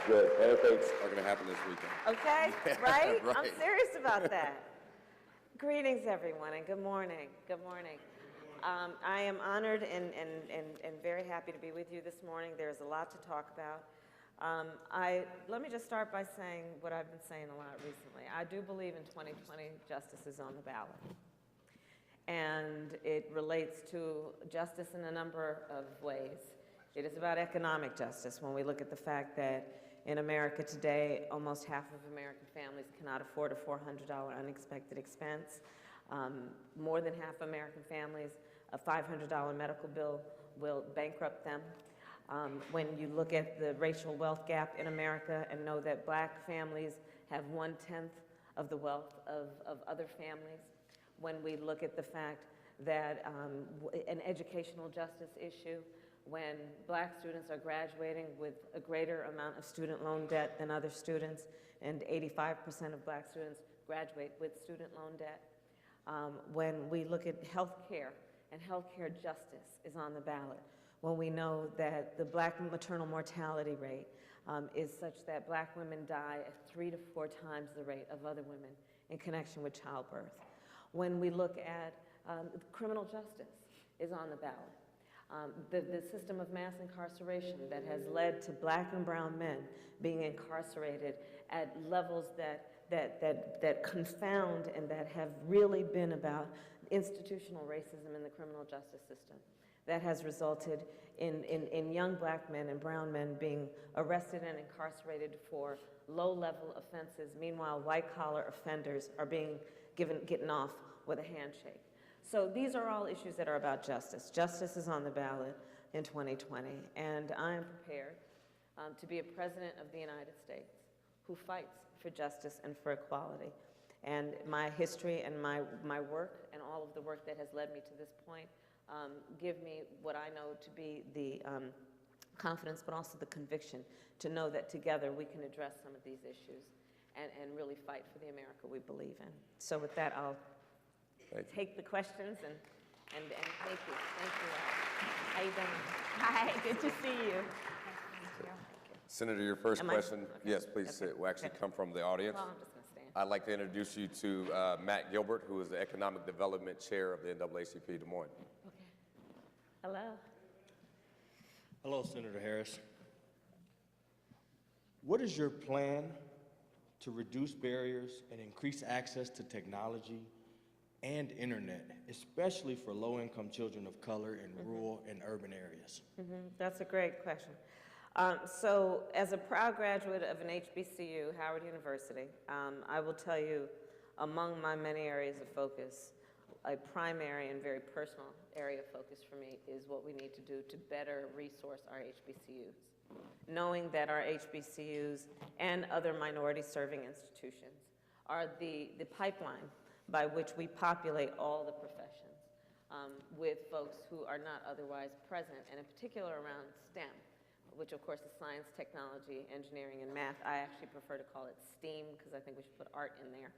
Good. Pancakes are going to happen this weekend. Okay, right? Right. I'm serious about that. Greetings, everyone, and good morning. Good morning. I am honored and very happy to be with you this morning. There's a lot to talk about. Let me just start by saying what I've been saying a lot recently. I do believe in 2020 justice is on the ballot. And it relates to justice in a number of ways. It is about economic justice when we look at the fact that in America today, almost half of American families cannot afford a $400 unexpected expense. More than half of American families, a $500 medical bill will bankrupt them. When you look at the racial wealth gap in America and know that black families have 1/10 of the wealth of other families, when we look at the fact that an educational justice issue, when black students are graduating with a greater amount of student loan debt than other students, and 85% of black students graduate with student loan debt. When we look at health care, and health care justice is on the ballot, when we know that the black maternal mortality rate is such that black women die at 3 to 4 times the rate of other women in connection with childbirth. When we look at criminal justice is on the ballot. The system of mass incarceration that has led to black and brown men being incarcerated at levels that confound and that have really been about institutional racism in the criminal justice system. That has resulted in young black men and brown men being arrested and incarcerated for low-level offenses. Meanwhile, white-collar offenders are being getting off with a handshake. So these are all issues that are about justice. Justice is on the ballot in 2020, and I am prepared to be a president of the United States who fights for justice and for equality. And my history and my work and all of the work that has led me to this point give me what I know to be the confidence, but also the conviction to know that together we can address some of these issues and really fight for the America we believe in. So with that, I'll take the questions and thank you. Thank you all. How you doing? Hi, good to see you. Senator, your first Am I? question, Okay. yes, please Okay. sit. Will actually Okay. come from the audience. Well, I'm just going to stand. I'd like to introduce you to Matt Gilbert, who is the Economic Development Chair of the NAACP Des Moines. Okay. Hello. Hello, Senator Harris. What is your plan to reduce barriers and increase access to technology and internet, especially for low-income children of color in rural and urban areas? That's a great question. So as a proud graduate of an HBCU, Howard University, I will tell you, among my many areas of focus, a primary and very personal area of focus for me is what we need to do to better resource our HBCUs. Knowing that our HBCUs and other minority-serving institutions are the pipeline by which we populate all the professions with folks who are not otherwise present, and in particular around STEM, which of course is science, technology, engineering, and math. I actually prefer to call it STEAM because I think we should put art in there.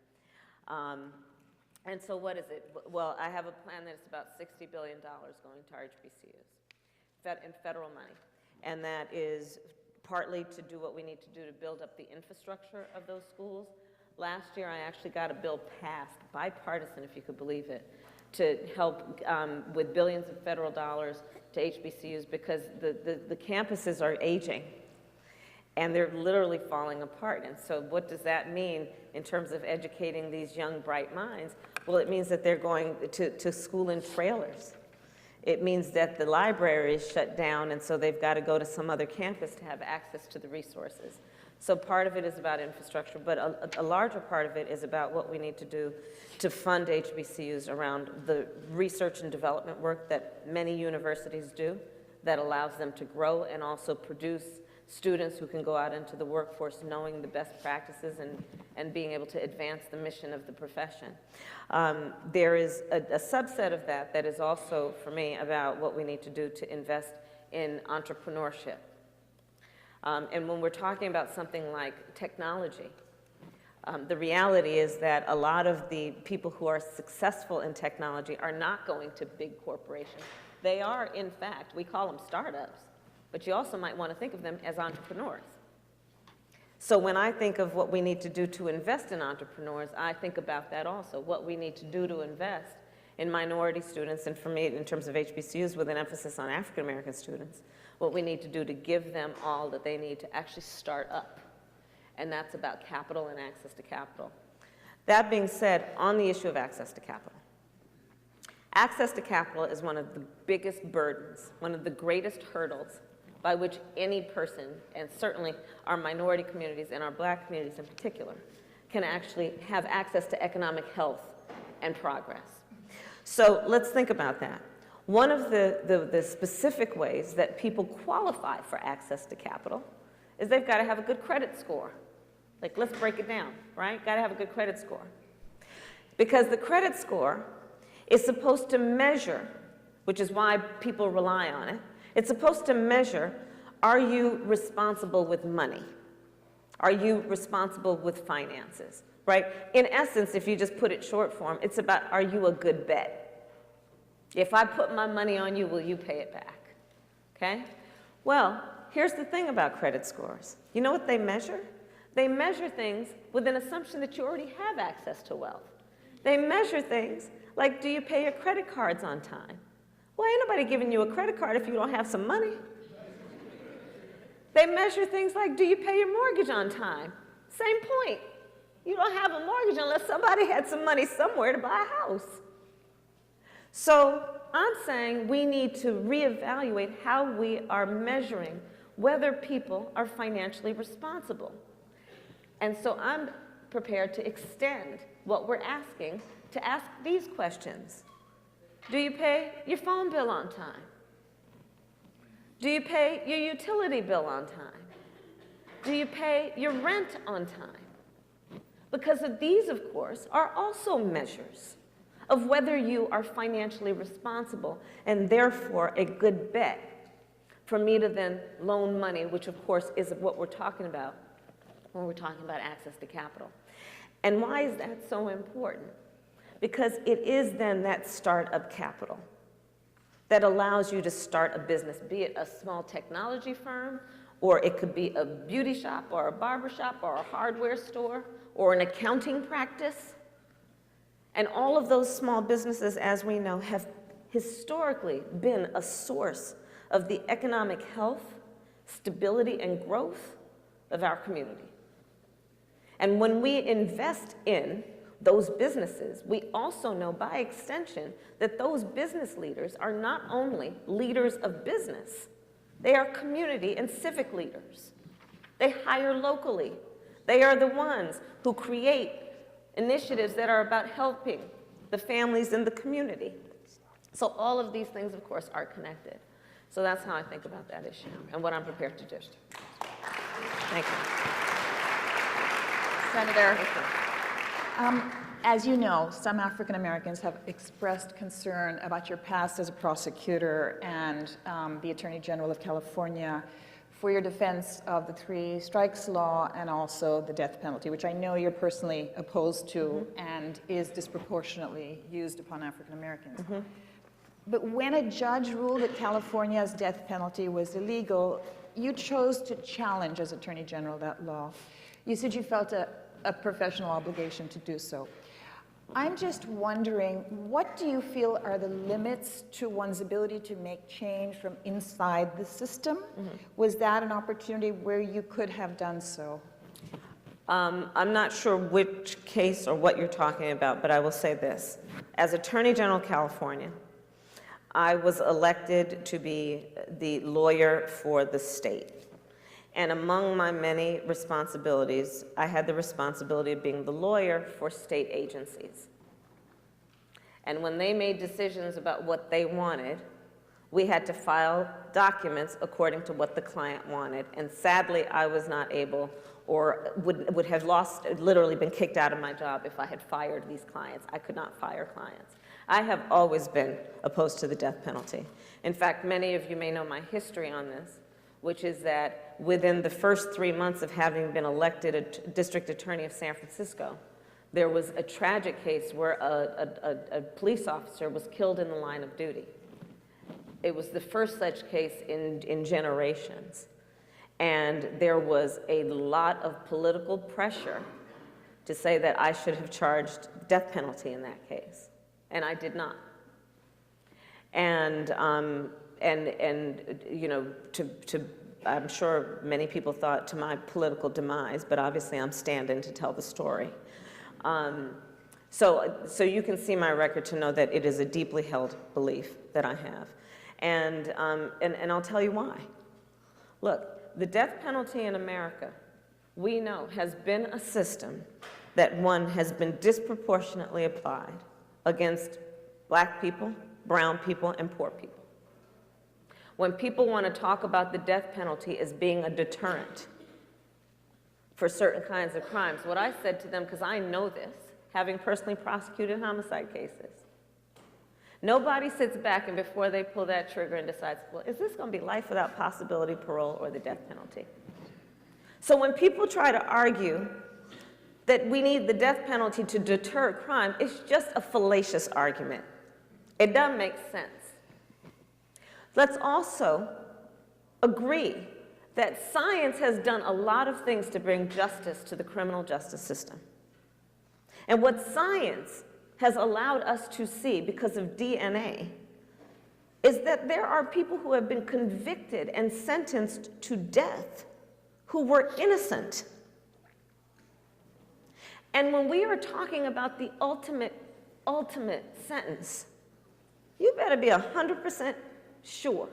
And so what is it? Well, I have a plan that's about $60 billion going to our HBCUs in federal money. And that is partly to do what we need to do to build up the infrastructure of those schools. Last year, I actually got a bill passed, bipartisan, if you could believe it, to help with billions of federal dollars to HBCUs because the campuses are aging and they're literally falling apart. And so what does that mean in terms of educating these young, bright minds? Well, it means that they're going to school in trailers. It means that the library is shut down, and so they've got to go to some other campus to have access to the resources. So part of it is about infrastructure, but a larger part of it is about what we need to do to fund HBCUs around the research and development work that many universities do that allows them to grow and also produce students who can go out into the workforce knowing the best practices and being able to advance the mission of the profession. There is a subset of that is also, for me, about what we need to do to invest in entrepreneurship. And when we're talking about something like technology, the reality is that a lot of the people who are successful in technology are not going to big corporations. They are, in fact, we call them startups, but you also might want to think of them as entrepreneurs. So when I think of what we need to do to invest in entrepreneurs, I think about that also, what we need to do to invest in minority students, and for me, in terms of HBCUs, with an emphasis on African American students, what we need to do to give them all that they need to actually start up. And that's about capital and access to capital. That being said, on the issue of access to capital is one of the biggest burdens, one of the greatest hurdles by which any person, and certainly our minority communities and our Black communities in particular, can actually have access to economic health and progress. So let's think about that. One of the specific ways that people qualify for access to capital is they've got to have a good credit score. Like, let's break it down, right? Got to have a good credit score. Because the credit score is supposed to measure, which is why people rely on it, it's supposed to measure, are you responsible with money? Are you responsible with finances, right? In essence, if you just put it short form, it's about, are you a good bet? If I put my money on you, will you pay it back? Okay? Well, here's the thing about credit scores. You know what they measure? They measure things with an assumption that you already have access to wealth. They measure things like, do you pay your credit cards on time? Well, ain't nobody giving you a credit card if you don't have some money. They measure things like, do you pay your mortgage on time? Same point. You don't have a mortgage unless somebody had some money somewhere to buy a house. So I'm saying we need to reevaluate how we are measuring whether people are financially responsible. And so I'm prepared to extend what we're asking to ask these questions. Do you pay your phone bill on time? Do you pay your utility bill on time? Do you pay your rent on time? Because of these, of course, are also measures of whether you are financially responsible and therefore a good bet for me to then loan money, which of course is what we're talking about when we're talking about access to capital. And why is that so important? Because it is then that startup capital that allows you to start a business, be it a small technology firm, or it could be a beauty shop, or a barber shop, or a hardware store, or an accounting practice. And all of those small businesses, as we know, have historically been a source of the economic health, stability, and growth of our community. And when we invest in those businesses, we also know by extension that those business leaders are not only leaders of business, they are community and civic leaders. They hire locally. They are the ones who create initiatives that are about helping the families in the community. So all of these things, of course, are connected. So that's how I think about that issue and what I'm prepared to do. Thank you. Senator, as you know, some African Americans have expressed concern about your past as a prosecutor and the Attorney General of California for your defense of the 3 strikes law and also the death penalty, which I know you're personally opposed to and is disproportionately used upon African Americans. But when a judge ruled that California's death penalty was illegal, you chose to challenge as Attorney General that law. You said you felt a professional obligation to do so. I'm just wondering, what do you feel are the limits to one's ability to make change from inside the system? Was that an opportunity where you could have done so? I'm not sure which case or what you're talking about, but I will say this. As Attorney General of California, I was elected to be the lawyer for the state. And among my many responsibilities, I had the responsibility of being the lawyer for state agencies. And when they made decisions about what they wanted, we had to file documents according to what the client wanted. And sadly, I was not able, or would have literally been kicked out of my job if I had fired these clients. I could not fire clients. I have always been opposed to the death penalty. In fact, many of you may know my history on this, which is that within the first 3 months of having been elected a district attorney of San Francisco, there was a tragic case where a police officer was killed in the line of duty. It was the first such case in generations. And there was a lot of political pressure to say that I should have charged death penalty in that case, and I did not. And you know, I'm sure many people thought to my political demise, but obviously I'm standing to tell the story. So you can see my record to know that it is a deeply held belief that I have. And I'll tell you why. Look, the death penalty in America, we know, has been a system that, one, has been disproportionately applied against black people, brown people, and poor people. When people want to talk about the death penalty as being a deterrent for certain kinds of crimes, what I said to them, because I know this, having personally prosecuted homicide cases, nobody sits back and before they pull that trigger and decides, well, is this going to be life without possibility, parole, or the death penalty? So when people try to argue that we need the death penalty to deter crime, it's just a fallacious argument. It doesn't make sense. Let's also agree that science has done a lot of things to bring justice to the criminal justice system. And what science has allowed us to see because of DNA is that there are people who have been convicted and sentenced to death who were innocent. And when we are talking about the ultimate sentence, you better be 100% sure.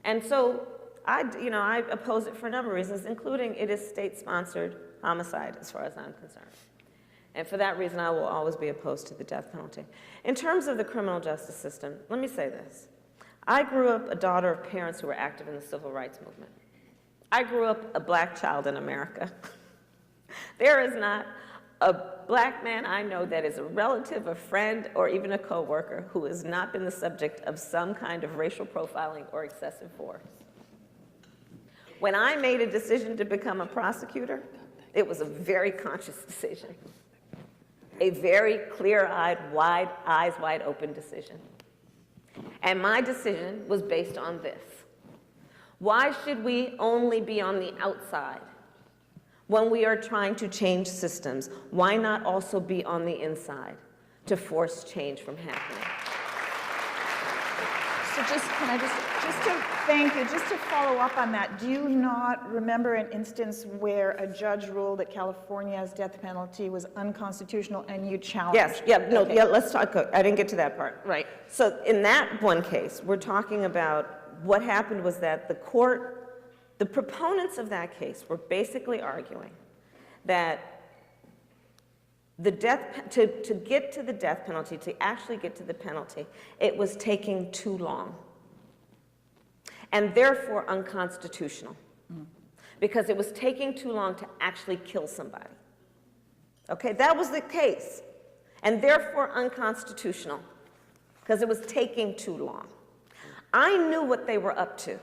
And so I oppose it for a number of reasons, including it is state-sponsored homicide as far as I'm concerned. And for that reason, I will always be opposed to the death penalty. In terms of the criminal justice system, let me say this. I grew up a daughter of parents who were active in the civil rights movement. I grew up a black child in America. There is not a black man I know that is a relative, a friend, or even a coworker who has not been the subject of some kind of racial profiling or excessive force. When I made a decision to become a prosecutor, it was a very conscious decision. A very clear-eyed, eyes wide open decision. And my decision was based on this. Why should we only be on the outside when we are trying to change systems? Why not also be on the inside to force change from happening? So thank you, just to follow up on that, do you not remember an instance where a judge ruled that California's death penalty was unconstitutional and you challenged? Yes, let's talk, I didn't get to that part. Right. So in that one case, we're talking about what happened was that the proponents of that case were basically arguing that to get to the death penalty, to actually get to the penalty, it was taking too long, and therefore unconstitutional, because it was taking too long to actually kill somebody. Okay, that was the case, and therefore unconstitutional, because it was taking too long. I knew what they were up to,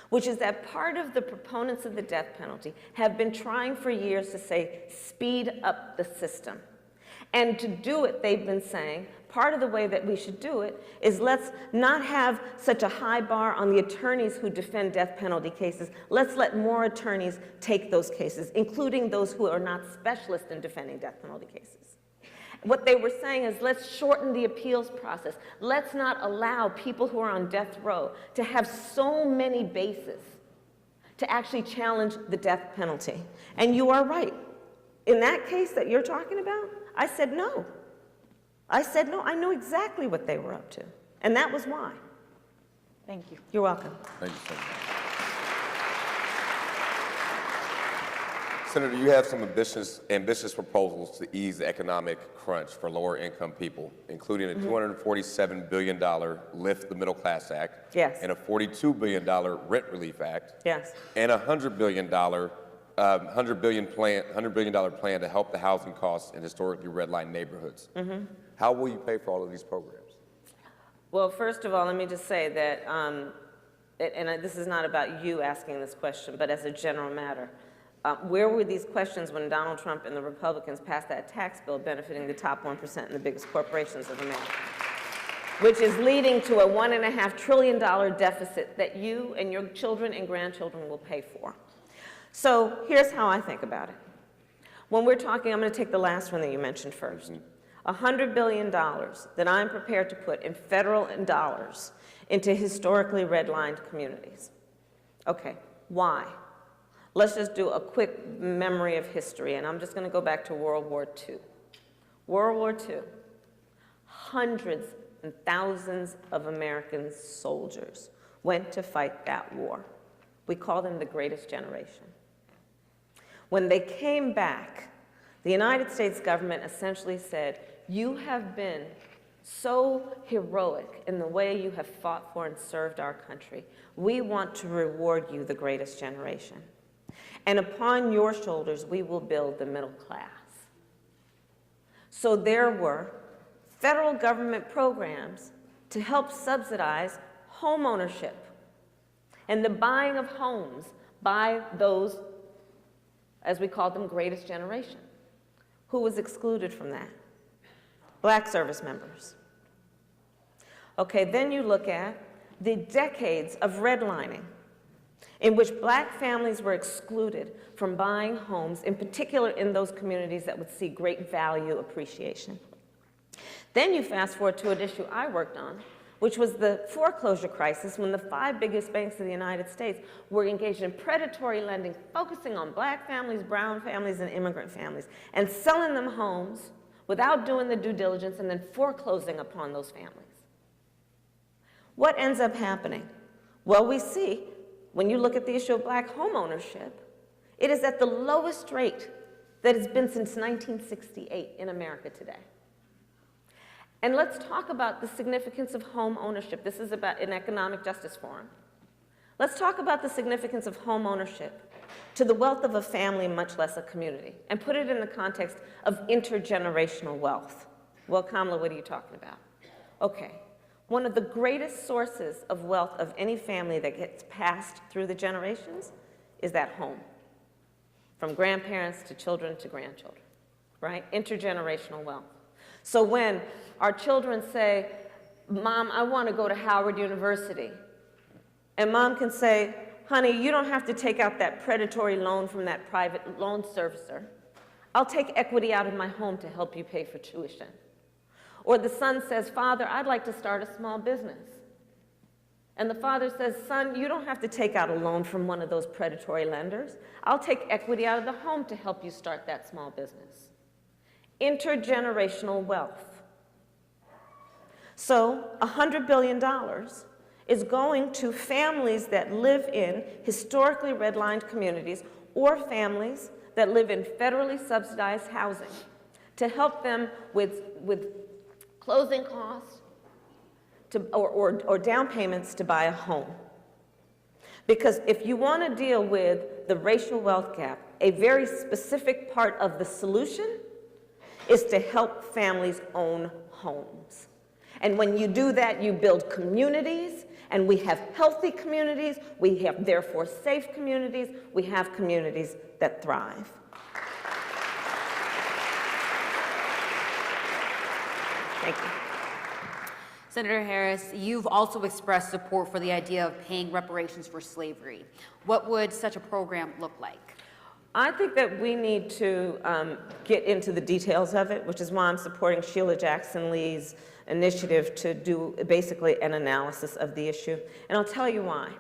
which is that part of the proponents of the death penalty have been trying for years to say, speed up the system. And to do it, they've been saying, part of the way that we should do it is let's not have such a high bar on the attorneys who defend death penalty cases. Let's let more attorneys take those cases, including those who are not specialists in defending death penalty cases. What they were saying is, let's shorten the appeals process. Let's not allow people who are on death row to have so many bases to actually challenge the death penalty. And you are right. In that case that you're talking about, I said no. I said no. I knew exactly what they were up to. And that was why. Thank you. You're welcome. Thank you so much. Senator, you have some ambitious proposals to ease the economic crunch for lower income people, including a $247 billion Lift the Middle Class Act, Yes. and a $42 billion Rent Relief Act, Yes. and a $100 billion plan to help the housing costs in historically redlined neighborhoods. How will you pay for all of these programs? Well, first of all, let me just say that, this is not about you asking this question, but as a general matter, where were these questions when Donald Trump and the Republicans passed that tax bill benefiting the top 1% and the biggest corporations of America? which is leading to a $1.5 trillion deficit that you and your children and grandchildren will pay for. So here's how I think about it. When we're talking, I'm going to take the last one that you mentioned first. $100 billion that I'm prepared to put in federal dollars into historically redlined communities. Okay, why? Let's just do a quick memory of history, and I'm just going to go back to World War II. World War II, hundreds and thousands of American soldiers went to fight that war. We call them the greatest generation. When they came back, the United States government essentially said, you have been so heroic in the way you have fought for and served our country. We want to reward you, the greatest generation. And upon your shoulders, we will build the middle class. So there were federal government programs to help subsidize home ownership and the buying of homes by those, as we called them, greatest generation. Who was excluded from that? Black service members. Okay, then you look at the decades of redlining in which black families were excluded from buying homes, in particular in those communities that would see great value appreciation. Then you fast forward to an issue I worked on, which was the foreclosure crisis when the 5 biggest banks of the United States were engaged in predatory lending, focusing on black families, brown families, and immigrant families, and selling them homes without doing the due diligence and then foreclosing upon those families. What ends up happening? Well, we see, when you look at the issue of black home ownership, it is at the lowest rate that it's been since 1968 in America today. And let's talk about the significance of home ownership. This is about an economic justice forum. Let's talk about the significance of home ownership to the wealth of a family, much less a community, and put it in the context of intergenerational wealth. Well, Kamala, what are you talking about? Okay, one of the greatest sources of wealth of any family that gets passed through the generations is that home, from grandparents to children to grandchildren, right? Intergenerational wealth. So when our children say, Mom, I want to go to Howard University, and Mom can say, honey, you don't have to take out that predatory loan from that private loan servicer. I'll take equity out of my home to help you pay for tuition. Or the son says, Father, I'd like to start a small business. And the father says, son, you don't have to take out a loan from one of those predatory lenders. I'll take equity out of the home to help you start that small business. Intergenerational wealth. So $100 billion is going to families that live in historically redlined communities or families that live in federally subsidized housing to help them with closing costs or down payments to buy a home. Because if you want to deal with the racial wealth gap, a very specific part of the solution is to help families own homes. And when you do that, you build communities, and we have healthy communities, we have therefore safe communities, we have communities that thrive. Thank you. Senator Harris, you've also expressed support for the idea of paying reparations for slavery. What would such a program look like? I think that we need to get into the details of it, which is why I'm supporting Sheila Jackson Lee's initiative to do basically an analysis of the issue. And I'll tell you why.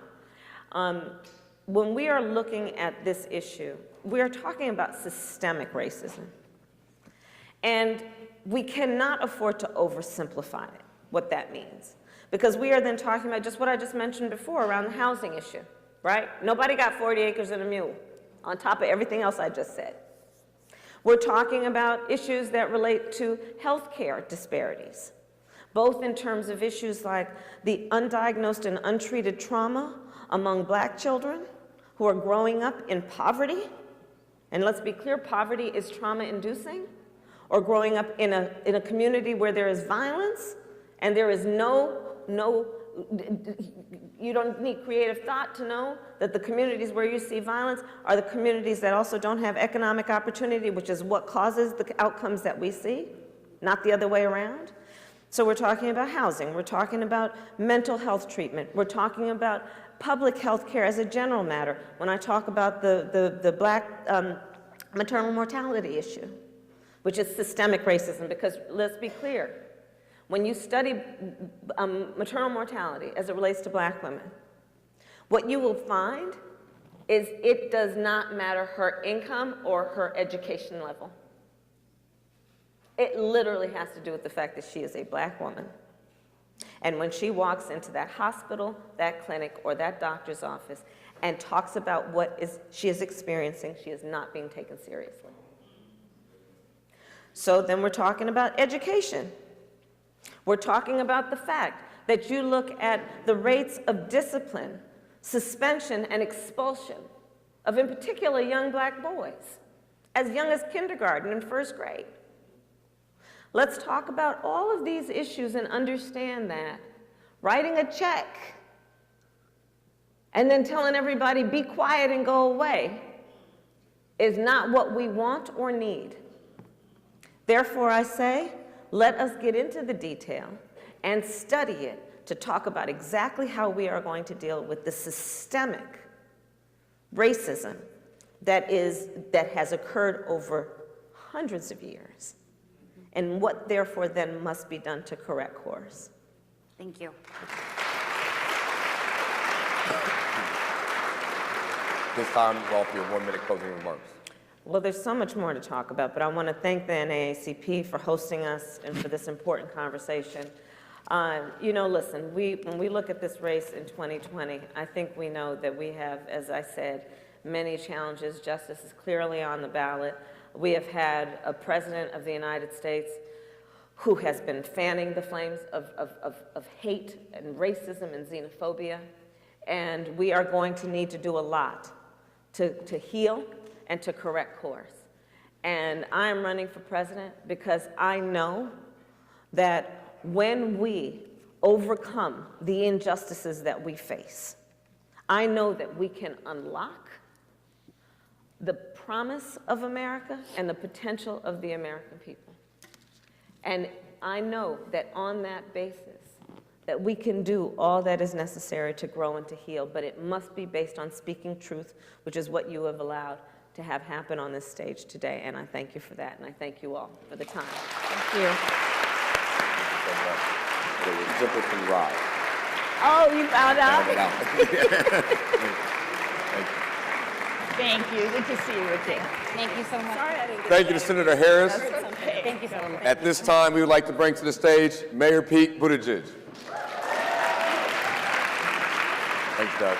When we are looking at this issue, we are talking about systemic racism. And we cannot afford to oversimplify it, what that means. Because we are then talking about just what I just mentioned before around the housing issue, right? Nobody got 40 acres and a mule, on top of everything else I just said. We're talking about issues that relate to healthcare disparities, both in terms of issues like the undiagnosed and untreated trauma among black children who are growing up in poverty. And let's be clear, poverty is trauma-inducing, or growing up in a community where there is violence and there is you don't need creative thought to know that the communities where you see violence are the communities that also don't have economic opportunity, which is what causes the outcomes that we see, not the other way around. So we're talking about housing, we're talking about mental health treatment, we're talking about public health care as a general matter. When I talk about the black maternal mortality issue, which is systemic racism, because let's be clear, when you study maternal mortality as it relates to black women, what you will find is it does not matter her income or her education level. It literally has to do with the fact that she is a black woman. And when she walks into that hospital, that clinic, or that doctor's office and talks about what she is experiencing, she is not being taken seriously. So then we're talking about education. We're talking about the fact that you look at the rates of discipline, suspension, and expulsion of, in particular, young black boys, as young as kindergarten and first grade. Let's talk about all of these issues and understand that writing a check and then telling everybody, be quiet and go away, is not what we want or need. Therefore, I say, let us get into the detail and study it to talk about exactly how we are going to deal with the systemic racism that has occurred over hundreds of years, and what therefore then must be done to correct course. Thank you. This time, you all for your 1-minute closing remarks. Well, there's so much more to talk about, but I want to thank the NAACP for hosting us and for this important conversation. You know, listen, when we look at this race in 2020, I think we know that we have, as I said, many challenges. Justice is clearly on the ballot. We have had a president of the United States who has been fanning the flames of hate and racism and xenophobia, and we are going to need to do a lot to heal and to correct course. And I am running for president because I know that when we overcome the injustices that we face, I know that we can unlock the promise of America and the potential of the American people. And I know that on that basis, that we can do all that is necessary to grow and to heal, but it must be based on speaking truth, which is what you have allowed to have happen on this stage today. And I thank you for that, and I thank you all for the time. Thank you. It was Jefferson Ride. Oh, you found out? Thank you. Good to see you again. Thank you so much. Sorry I didn't get Thank you to Senator Harris. Thank you so much. At this time, we would like to bring to the stage Mayor Pete Buttigieg. Thanks, Doug.